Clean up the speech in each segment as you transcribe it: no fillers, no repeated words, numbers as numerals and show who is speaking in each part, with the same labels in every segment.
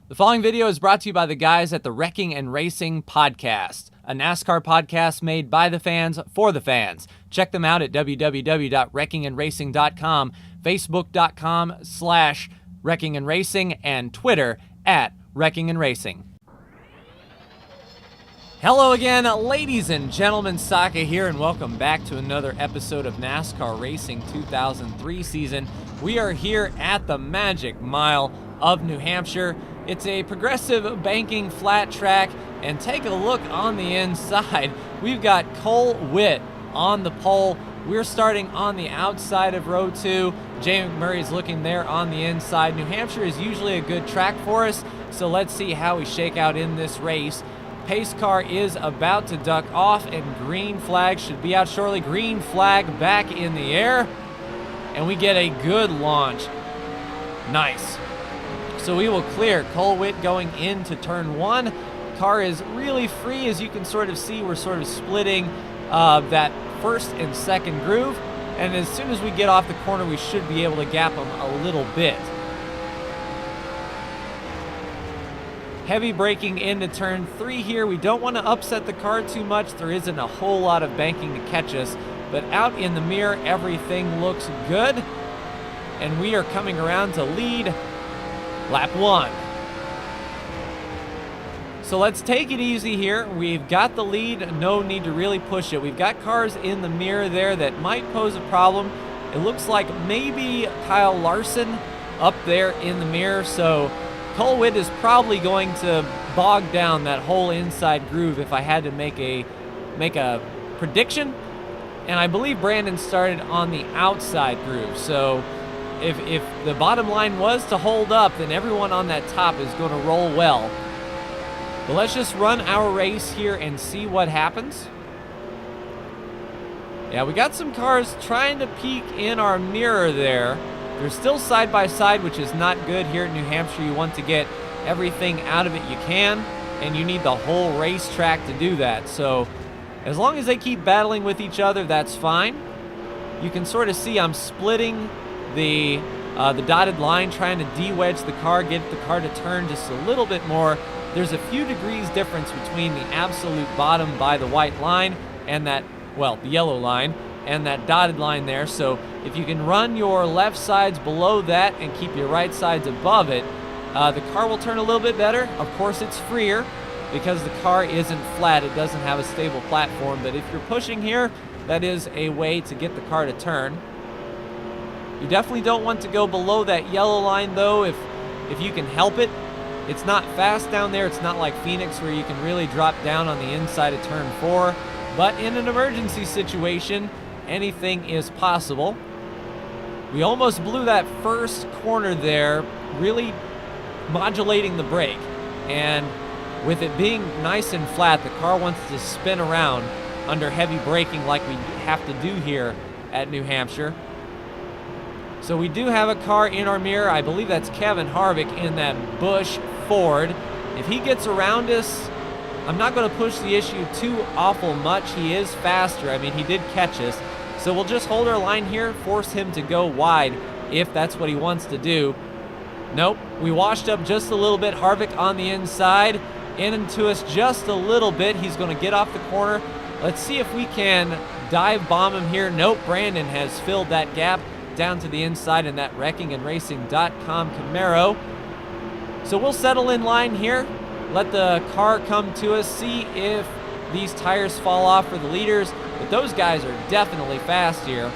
Speaker 1: The following video is brought to you by the guys at the Wrecking and Racing Podcast, a NASCAR podcast made by the fans for the fans. Check them out at www.wreckingandracing.com, facebook.com/wreckingandracing, and Twitter at Wrecking and Racing. Hello again, ladies and gentlemen, Saka here, and welcome back to another episode of NASCAR Racing 2003 season. We are here at the Magic Mile of New Hampshire. It's a progressive banking flat track, and take a look on the inside. We've got Cole Witt on the pole. We're starting on the outside of row 2. Jay McMurray is looking there on the inside. New Hampshire is usually a good track for us, so let's see how we shake out in this race. Pace car is about to duck off, and green flag should be out shortly. Green flag back in the air, and we get a good launch. Nice. So we will clear. Cole Witt going into turn 1. Car is really free, as you can sort of see. We're sort of splitting that first and second groove, and as soon as we get off the corner, we should be able to gap them a little bit. Heavy braking into turn 3 here. We don't want to upset the car too much. There isn't a whole lot of banking to catch us, but out in the mirror, everything looks good, and we are coming around to lead lap 1. So let's take it easy here. We've got the lead, no need to really push it. We've got cars in the mirror there that might pose a problem. It looks like maybe Kyle Larson up there in the mirror, so Cole Witt is probably going to bog down that whole inside groove if I had to make a prediction. And I believe Brandon started on the outside groove, so if the bottom line was to hold up, then everyone on that top is going to roll well. But let's just run our race here and see what happens. Yeah, we got some cars trying to peek in our mirror there. They're still side by side, which is not good here in New Hampshire. You want to get everything out of it you can, and you need the whole racetrack to do that. So as long as they keep battling with each other, that's fine. You can sort of see I'm splitting the dotted line, trying to de-wedge the car, get the car to turn just a little bit more. There's a few degrees difference between the absolute bottom by the white line and that, well, the yellow line, and that dotted line there. So if you can run your left sides below that and keep your right sides above it, the car will turn a little bit better. Of course, it's freer because the car isn't flat. It doesn't have a stable platform, but if you're pushing here, that is a way to get the car to turn. You definitely don't want to go below that yellow line, though, if you can help it. It's not fast down there. It's not like Phoenix where you can really drop down on the inside of turn 4. But in an emergency situation, anything is possible. We almost blew that first corner there, really modulating the brake. And with it being nice and flat, the car wants to spin around under heavy braking like we have to do here at New Hampshire. So we do have a car in our mirror. I believe that's Kevin Harvick in that Busch Ford. If he gets around us, I'm not going to push the issue too awful much. He is faster. I mean, he did catch us. So we'll just hold our line here, force him to go wide if that's what he wants to do. Nope, we washed up just a little bit. Harvick on the inside, into us just a little bit. He's going to get off the corner. Let's see if we can dive bomb him here. Nope, Brandon has filled that gap down to the inside in that wreckingandracing.com Camaro. So we'll settle in line here, let the car come to us, see if these tires fall off for the leaders, but those guys are definitely fast here.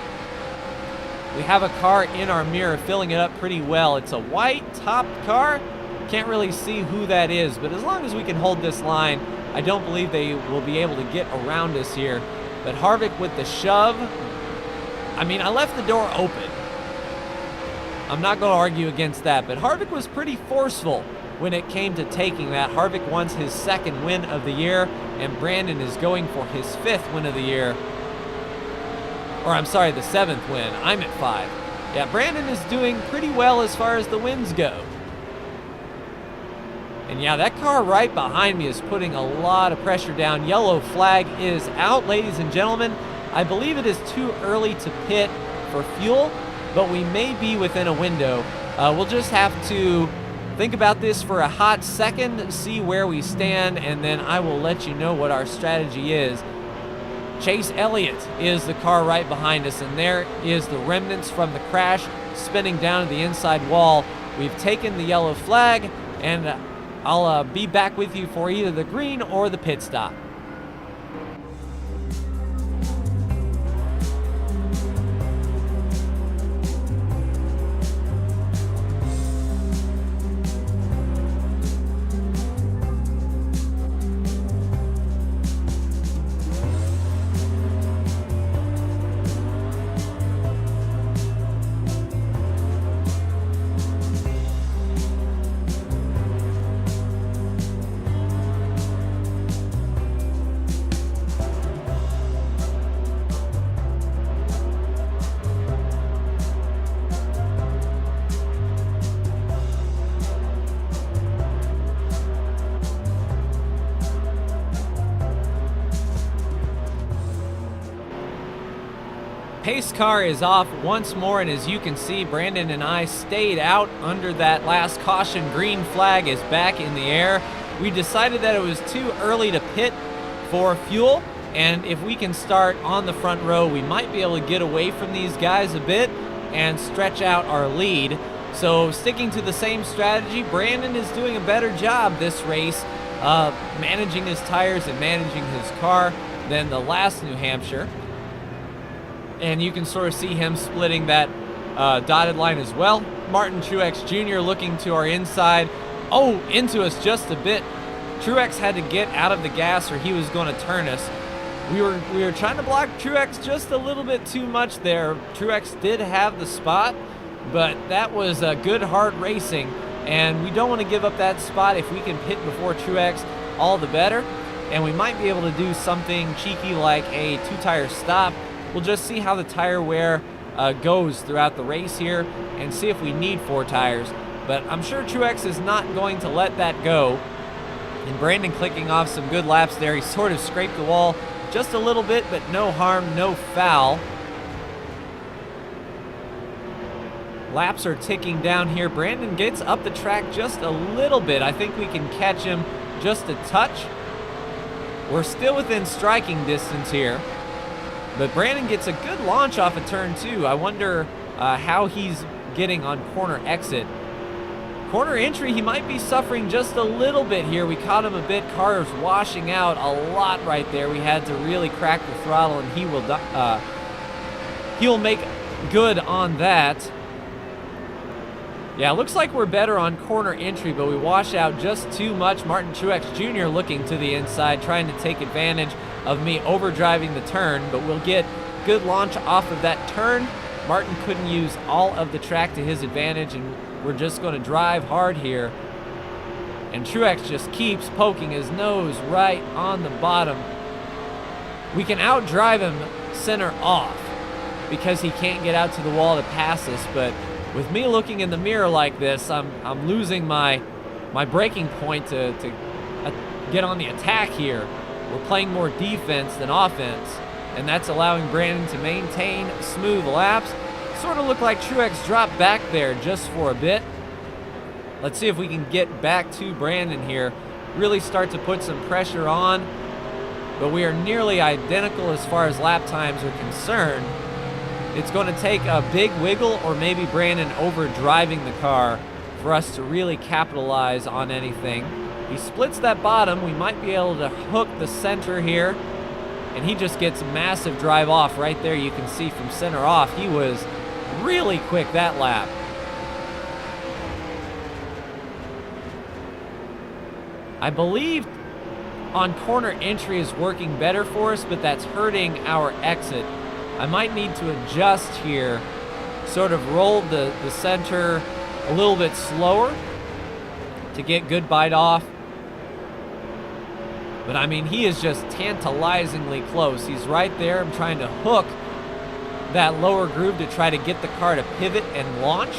Speaker 1: We have a car in our mirror filling it up pretty well. It's a white top car. Can't really see who that is, but as long as we can hold this line, I don't believe they will be able to get around us here. But Harvick with the shove. I mean, I left the door open. I'm not going to argue against that, but Harvick was pretty forceful when it came to taking that. Harvick wants his 2nd win of the year, and Brandon is going for his 5th win of the year. Or I'm sorry, the 7th win. I'm at 5. Yeah, Brandon is doing pretty well as far as the wins go. And yeah, that car right behind me is putting a lot of pressure down. Yellow flag is out, ladies and gentlemen. I believe it is too early to pit for fuel, but we may be within a window. We'll just have to think about this for a hot second, see where we stand, and then I will let you know what our strategy is. Chase Elliott is the car right behind us, and there is the remnants from the crash spinning down to the inside wall. We've taken the yellow flag, and I'll be back with you for either the green or the pit stop. Pace car is off once more, and as you can see, Brandon and I stayed out under that last caution. Green flag is back in the air. We decided that it was too early to pit for fuel, and if we can start on the front row, we might be able to get away from these guys a bit and stretch out our lead. So sticking to the same strategy, Brandon is doing a better job this race managing his tires and managing his car than the last New Hampshire. And you can sort of see him splitting that dotted line as well. Martin Truex Jr. looking to our inside. Oh, into us just a bit. Truex had to get out of the gas or he was going to turn us. We were trying to block Truex just a little bit too much there. Truex did have the spot, but that was good hard racing, and we don't want to give up that spot. If we can pit before Truex, all the better. And we might be able to do something cheeky like a two-tire stop. We'll just see how the tire wear goes throughout the race here and see if we need 4 tires. But I'm sure Truex is not going to let that go. And Brandon clicking off some good laps there. He sort of scraped the wall just a little bit, but no harm, no foul. Laps are ticking down here. Brandon gets up the track just a little bit. I think we can catch him just a touch. We're still within striking distance here. But Brandon gets a good launch off of turn 2. I wonder how he's getting on corner exit. Corner entry, he might be suffering just a little bit here. We caught him a bit. Car is washing out a lot right there. We had to really crack the throttle, and he will make good on that. Yeah, looks like we're better on corner entry, but we wash out just too much. Martin Truex Jr. looking to the inside, trying to take advantage of me overdriving the turn, but we'll get good launch off of that turn. Martin couldn't use all of the track to his advantage, and we're just going to drive hard here. And Truex just keeps poking his nose right on the bottom. We can outdrive him center off because he can't get out to the wall to pass us, but with me looking in the mirror like this, I'm losing my braking point to get on the attack here. We're playing more defense than offense, and that's allowing Brandon to maintain smooth laps. Sort of look like Truex dropped back there just for a bit. Let's see if we can get back to Brandon here, really start to put some pressure on, but we are nearly identical as far as lap times are concerned. It's going to take a big wiggle or maybe Brandon overdriving the car for us to really capitalize on anything. He splits that bottom. We might be able to hook the center here, and he just gets a massive drive off right there. You can see from center off, he was really quick that lap. I believe on corner entry is working better for us, but that's hurting our exit. I might need to adjust here, sort of roll the center a little bit slower to get good bite off. But I mean, he is just tantalizingly close. He's right there. I'm trying to hook that lower groove to try to get the car to pivot and launch.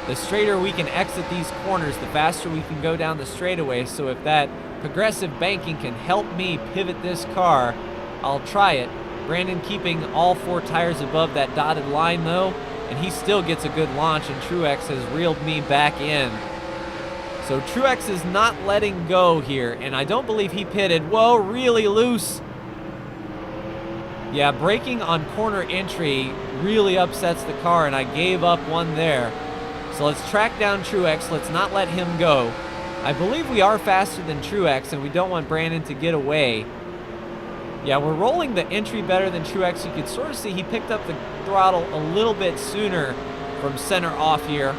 Speaker 1: The straighter we can exit these corners, the faster we can go down the straightaway. So if that progressive banking can help me pivot this car, I'll try it. Brandon keeping all 4 tires above that dotted line though, and he still gets a good launch, and Truex has reeled me back in. So Truex is not letting go here, and I don't believe he pitted. Whoa, really loose. Yeah, braking on corner entry really upsets the car, and I gave up one there. So let's track down Truex. Let's not let him go. I believe we are faster than Truex, and we don't want Brandon to get away. Yeah, we're rolling the entry better than Truex. You can sort of see he picked up the throttle a little bit sooner from center off here.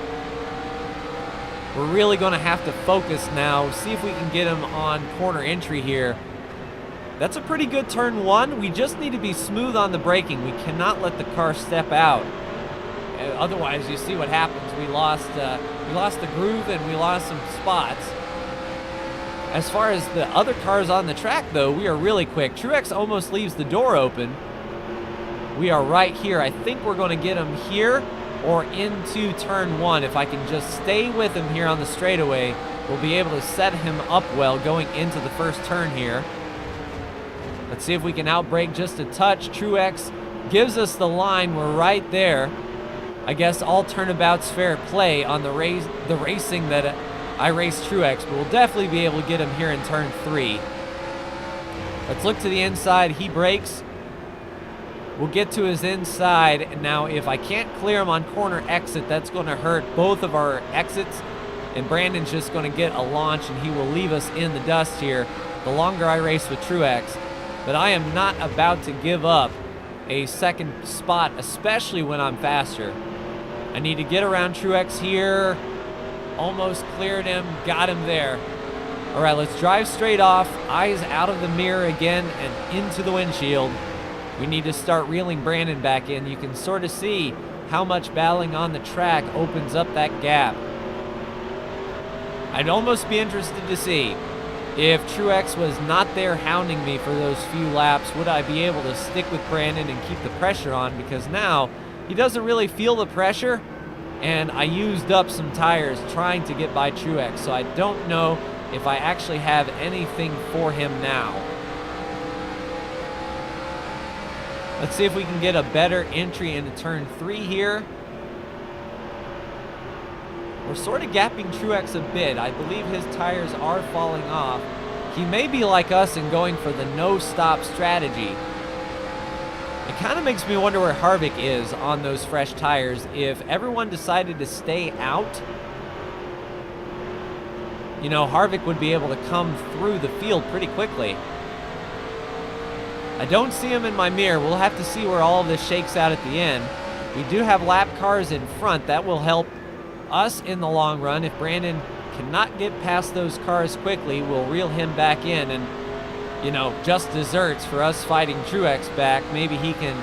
Speaker 1: We're really going to have to focus now, see if we can get him on corner entry here. That's a pretty good turn one. We just need to be smooth on the braking. We cannot let the car step out. Otherwise, you see what happens. We lost the groove and we lost some spots. As far as the other cars on the track, though, we are really quick. Truex almost leaves the door open. We are right here. I think we're going to get him here or into turn one. If I can just stay with him here on the straightaway, we'll be able to set him up well going into the first turn here. Let's see if we can outbrake just a touch. Truex gives us the line. We're right there. I guess all turnabout's fair play on the racing that I raced Truex, but we'll definitely be able to get him here in turn three. Let's look to the inside. He brakes. We'll get to his inside. Now, if I can't clear him on corner exit, that's going to hurt both of our exits, and Brandon's just going to get a launch, and he will leave us in the dust here the longer I race with Truex. But I am not about to give up a second spot, especially when I'm faster. I need to get around Truex here. Almost cleared him, got him there. All right, let's drive straight off, eyes out of the mirror again and into the windshield. We need to start reeling Brandon back in. You can sort of see how much battling on the track opens up that gap. I'd almost be interested to see if Truex was not there hounding me for those few laps, would I be able to stick with Brandon and keep the pressure on? Because now he doesn't really feel the pressure, and I used up some tires trying to get by Truex, so I don't know if I actually have anything for him now. Let's see if we can get a better entry into turn three here. We're sort of gapping Truex a bit. I believe his tires are falling off. He may be like us and going for the no-stop strategy. It kind of makes me wonder where Harvick is on those fresh tires. If everyone decided to stay out, you know, Harvick would be able to come through the field pretty quickly. I don't see him in my mirror. We'll have to see where all of this shakes out at the end. We do have lap cars in front. That will help us in the long run. If Brandon cannot get past those cars quickly, we'll reel him back in, and you know, just desserts for us fighting Truex back. Maybe he can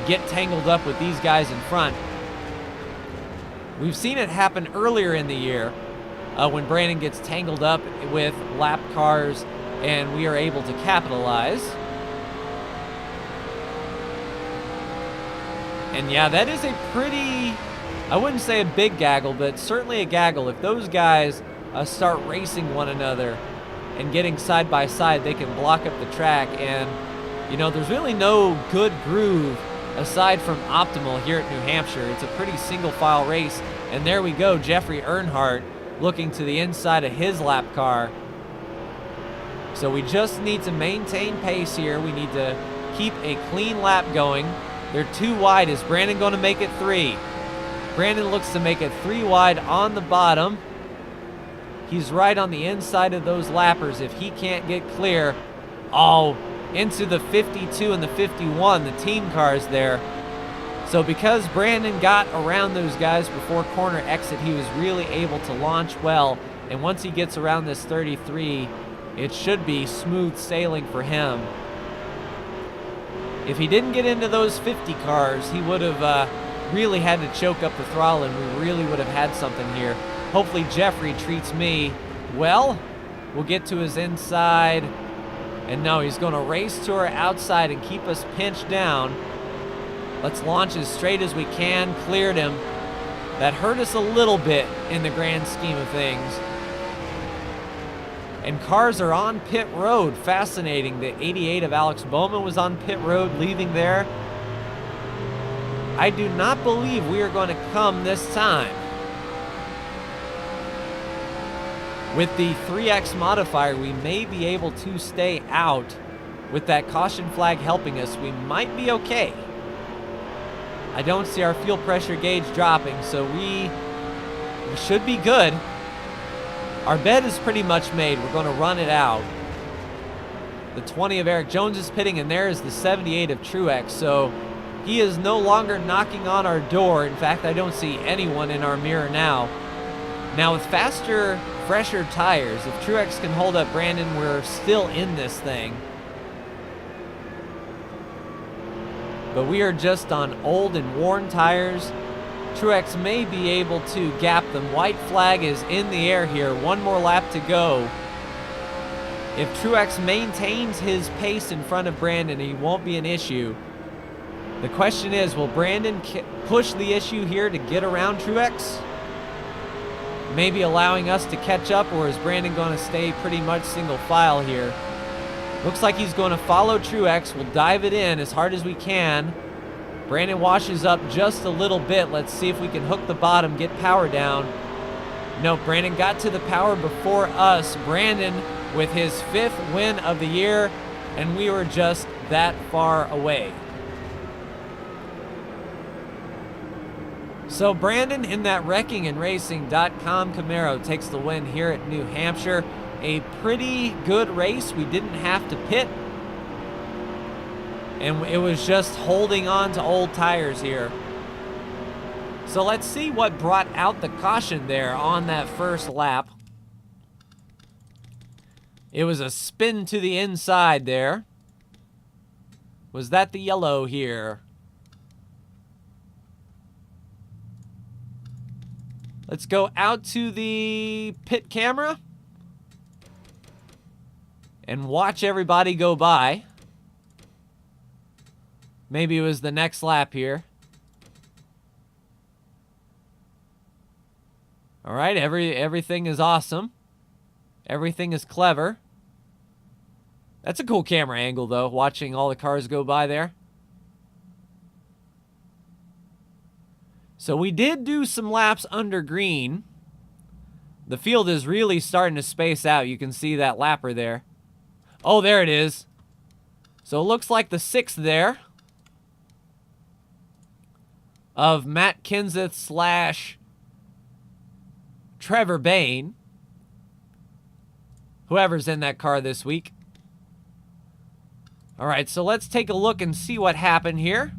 Speaker 1: get tangled up with these guys in front. We've seen it happen earlier in the year when Brandon gets tangled up with lap cars and we are able to capitalize. And yeah, that is a pretty, I wouldn't say a big gaggle, but certainly a gaggle. If those guys start racing one another and getting side by side, they can block up the track. And, you know, there's really no good groove aside from optimal here at New Hampshire. It's a pretty single file race. And there we go, Jeffrey Earnhardt looking to the inside of his lap car. So we just need to maintain pace here. We need to keep a clean lap going. They're too wide. Is Brandon going to make it 3? Brandon looks to make it 3 wide on the bottom. He's right on the inside of those lappers. If he can't get clear, oh, into the 52 and the 51, the team cars there. So because Brandon got around those guys before corner exit, he was really able to launch well. And once he gets around this 33, it should be smooth sailing for him. If he didn't get into those 50 cars, he would have really had to choke up the throttle, and we really would have had something here. Hopefully Jeffrey treats me well. We'll get to his inside. And no, he's going to race to our outside and keep us pinched down. Let's launch as straight as we can. Cleared him. That hurt us a little bit in the grand scheme of things. And cars are on pit road. Fascinating. The 88 of Alex Bowman was on pit road, leaving there. I do not believe we are going to come this time. With the 3X modifier, we may be able to stay out. With that caution flag helping us, we might be okay. I don't see our fuel pressure gauge dropping, so we should be good. Our bed is pretty much made. We're going to run it out. The 20 of Eric Jones is pitting, and there is the 78 of Truex. So he is no longer knocking on our door. In fact, I don't see anyone in our mirror now. Now, with faster, fresher tires, if Truex can hold up Brandon, we're still in this thing. But we are just on old and worn tires. Truex may be able to gap them. White flag is in the air here. One more lap to go. If Truex maintains his pace in front of Brandon, he won't be an issue. The question is, will Brandon push the issue here to get around Truex? Maybe allowing us to catch up, or is Brandon going to stay pretty much single file here? Looks like he's going to follow Truex. We'll dive it in as hard as we can. Brandon washes up just a little bit. Let's see if we can hook the bottom, get power down. No, Brandon got to the power before us. Brandon with his 5th win of the year, and we were just that far away. So Brandon in that wreckingandracing.com Camaro takes the win here at New Hampshire. A pretty good race. We didn't have to pit. And it was just holding on to old tires here. So let's see what brought out the caution there on that first lap. It was a spin to the inside there. Was that the yellow here? Let's go out to the pit camera and watch everybody go by. Maybe it was the next lap here. All right, everything is awesome. Everything is clever. That's a cool camera angle, though, watching all the cars go by there. So we did do some laps under green. The field is really starting to space out. You can see that lapper there. Oh, there it is. So it looks like the 6th there of Matt Kenseth / Trevor Bayne. Whoever's in that car this week. All right, so let's take a look and see what happened here.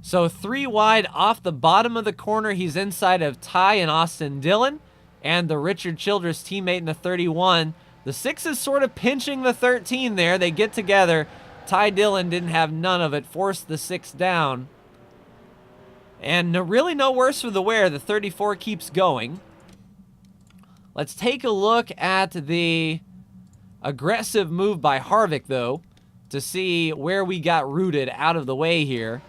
Speaker 1: So 3 wide off the bottom of the corner. He's inside of Ty and Austin Dillon and the Richard Childress teammate in the 31. The 6 is sort of pinching the 13 there. They get together. Ty Dillon didn't have none of it. Forced the 6 down. And really no worse for the wear. The 34 keeps going. Let's take a look at the aggressive move by Harvick, though, to see where we got rooted out of the way here.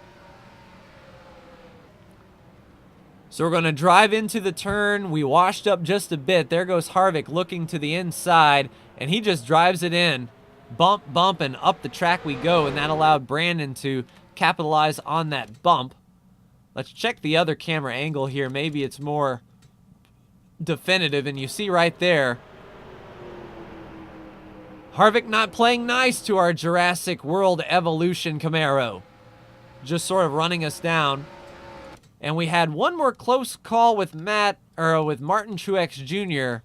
Speaker 1: So we're going to drive into the turn. We washed up just a bit. There goes Harvick looking to the inside, and he just drives it in. Bump, bump, and up the track we go, and that allowed Brandon to capitalize on that bump. Let's check the other camera angle here. Maybe it's more definitive, and you see right there, Harvick not playing nice to our Jurassic World Evolution Camaro. Just sort of running us down. And we had one more close call with Martin Truex Jr.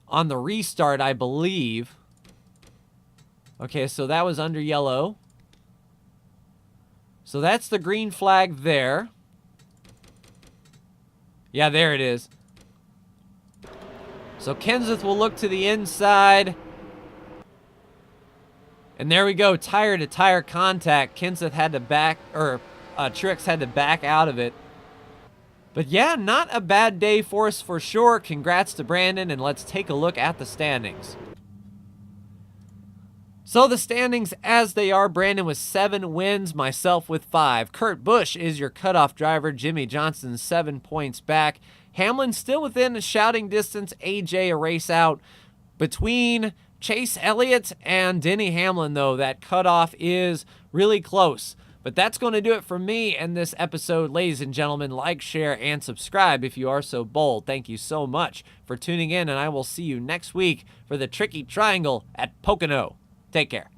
Speaker 1: on the restart, I believe. Okay, so that was under yellow. So that's the green flag there. Yeah, there it is. So Kenseth will look to the inside. And there we go, tire-to-tire contact. Kenseth had to Truex had to back out of it. But yeah, not a bad day for us for sure. Congrats to Brandon, and let's take a look at the standings. So the standings as they are, Brandon with 7 wins, myself with 5. Kurt Busch is your cutoff driver. Jimmy Johnson 7 points back. Hamlin still within a shouting distance. AJ a race out. Between Chase Elliott and Denny Hamlin, though, that cutoff is really close. But that's going to do it for me and this episode, ladies and gentlemen. Like, share, and subscribe if you are so bold. Thank you so much for tuning in, and I will see you next week for the Tricky Triangle at Pocono. Take care.